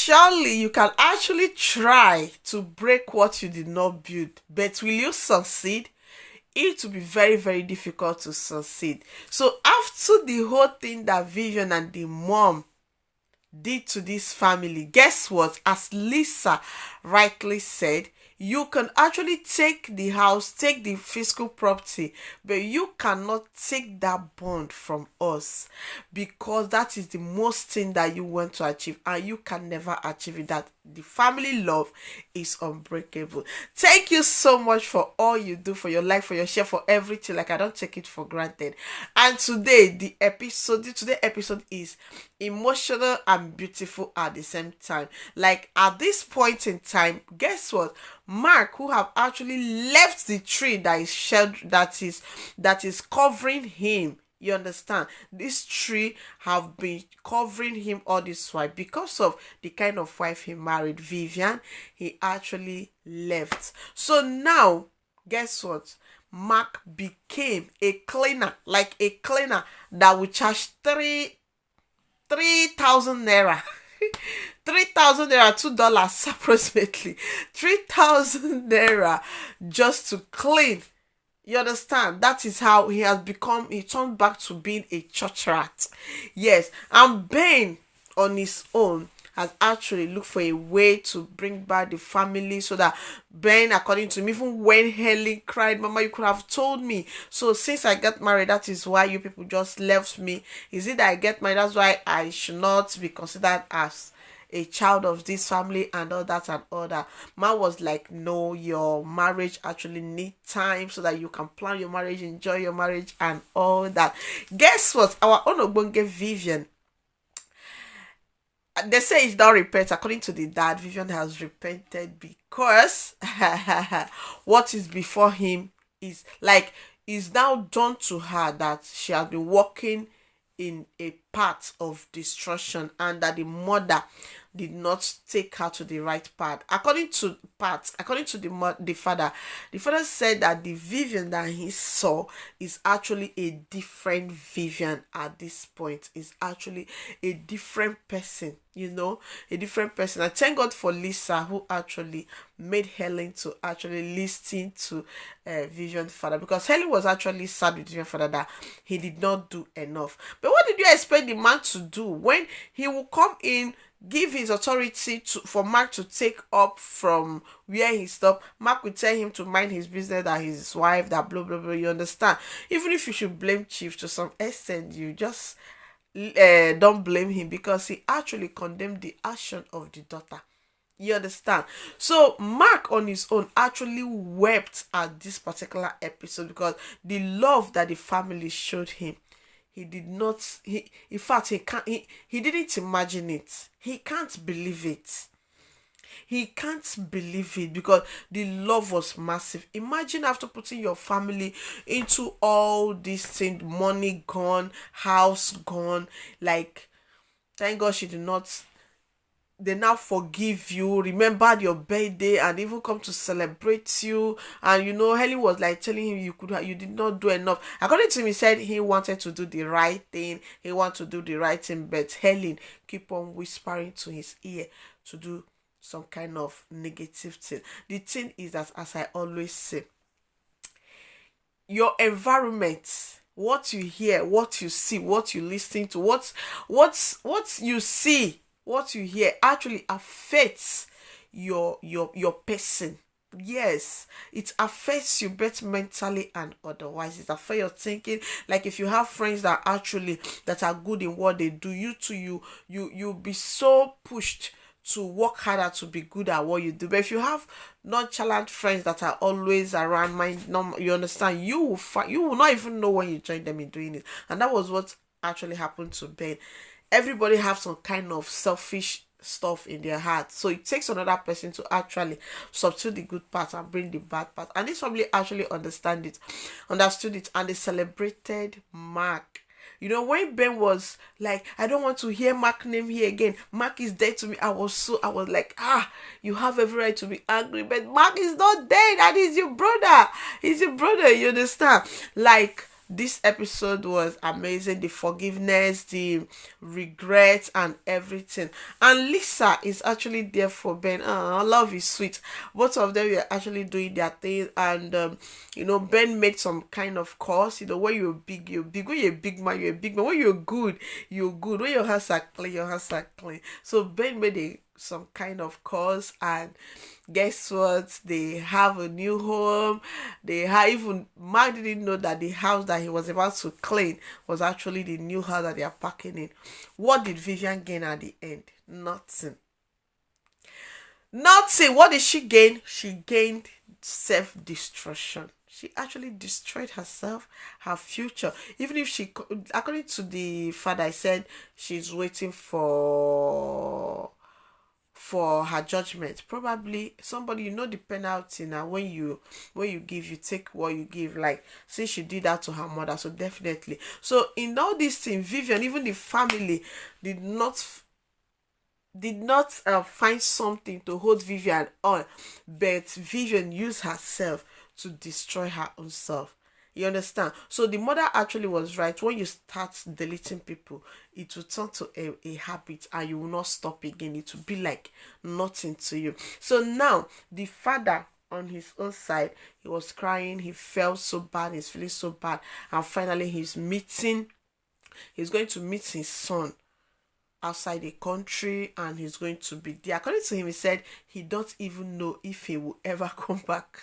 surely you can actually try to break what you did not build, but will you succeed? It will be very, very difficult to succeed. So after the whole thing that Vivian and the mom did to this family, guess what? As Lisa rightly said, you can actually take the house, take the physical property, but you cannot take that bond from us, because that is the most thing that you want to achieve, and you can never achieve it. That the family love is unbreakable. Thank you so much for all you do, for your like, for your share, for everything. Like, I don't take it for granted. And today's episode is emotional and beautiful at the same time. Like, at this point in time, guess what? Mark, who have actually left the tree that is that is covering him. You understand? This tree have been covering him all this while because of the kind of wife he married, Vivian. He actually left. So now, guess what? Mark became a cleaner, like a cleaner that would charge 3,000 naira. 3,000 naira, $2 approximately. 3,000 naira just to clean. You understand? That is how he has become. He turned back to being a church rat. Yes. And Ben on his own has actually looked for a way to bring back the family, so that Ben, according to me, even when Helen cried, Mama, you could have told me. So since I got married, that is why you people just left me. Is it that I get married, that's why I should not be considered as a child of this family and all that and all that? Man was like, no, your marriage actually need time so that you can plan your marriage, enjoy your marriage and all that. Guess what? Our own Ogbonge Vivian, they say it's not repent. According to the dad, Vivian has repented because what is before him is now done to her, that she has been walking in a path of destruction, and that the mother did not take her to the right path. According to the father said that the Vivian that he saw is actually a different Vivian at this point. Is actually a different person, a different person. I thank God for Lisa, who actually made Helen to actually listen to Vivian's father, because Helen was actually sad with Vivian's father that he did not do enough. But what did you expect the man to do when he will come in, give his authority for Mark to take up from where he stopped? Mark would tell him to mind his business, that his wife, that blah blah blah. You understand? Even if you should blame Chief to some extent, you just don't blame him, because he actually condemned the action of the daughter. You understand? So Mark on his own actually wept at this particular episode, because the love that the family showed him, he did not, in fact, he didn't imagine it. He can't believe it. He can't believe it, because the love was massive. Imagine after putting your family into all these things, money gone, house gone, like, thank God she did not. They now forgive you, remembered your birthday, and even come to celebrate you. And Helen was like telling him you did not do enough. According to him, he said he wanted to do the right thing. He wanted to do the right thing, but Helen keep on whispering to his ear to do some kind of negative thing. The thing is that, as I always say, your environment, what you hear, what you see, what you listen to, what you see, what you hear actually affects your person. Yes, it affects you both mentally and otherwise. It affects your thinking. Like, if you have friends that are good in what they do, you'll be so pushed to work harder to be good at what you do. But if you have nonchalant friends that are always around, you understand, you will not even know when you join them in doing it. And that was what actually happened to Ben. Everybody have some kind of selfish stuff in their heart, so it takes another person to actually substitute the good part and bring the bad part. And this family actually understood it, and they celebrated Mark. When Ben was like, I don't want to hear Mark name here again, Mark is dead to me, I was like, you have every right to be angry, but Mark is not dead. That is your brother. He's your brother. You understand? Like, this episode was amazing. The forgiveness, the regret, and everything. And Lisa is actually there for Ben. Love is sweet. Both of them were actually doing their thing, and Ben made some kind of course. When you're big, you're big. When you're a big man, you're a big man. When you're good, you're good. When your hands are clean, your hands are clean. So Ben made some kind of course, and guess what, they have a new home. They have, even Mark didn't know that the house that he was about to clean was actually the new house that they are packing in. What did Vivian gain at the end? Nothing. What did she gain? She gained self-destruction. She actually destroyed herself, her future. Even if she, according to the father, I said she's waiting for her judgment. Probably somebody, the penalty now. When you give, you take what you give. Like, since she did that to her mother, so definitely. So in all these things, Vivian, even the family did not find something to hold Vivian on, but Vivian used herself to destroy her own self. You understand? So the mother actually was right. When you start deleting people, it will turn to a habit, and you will not stop again. It will be like nothing to you. So now the father, on his own side, he was crying. He felt so bad. He's feeling so bad. And finally, he's going to meet his son outside the country, and he's going to be there. According to him, he said he don't even know if he will ever come back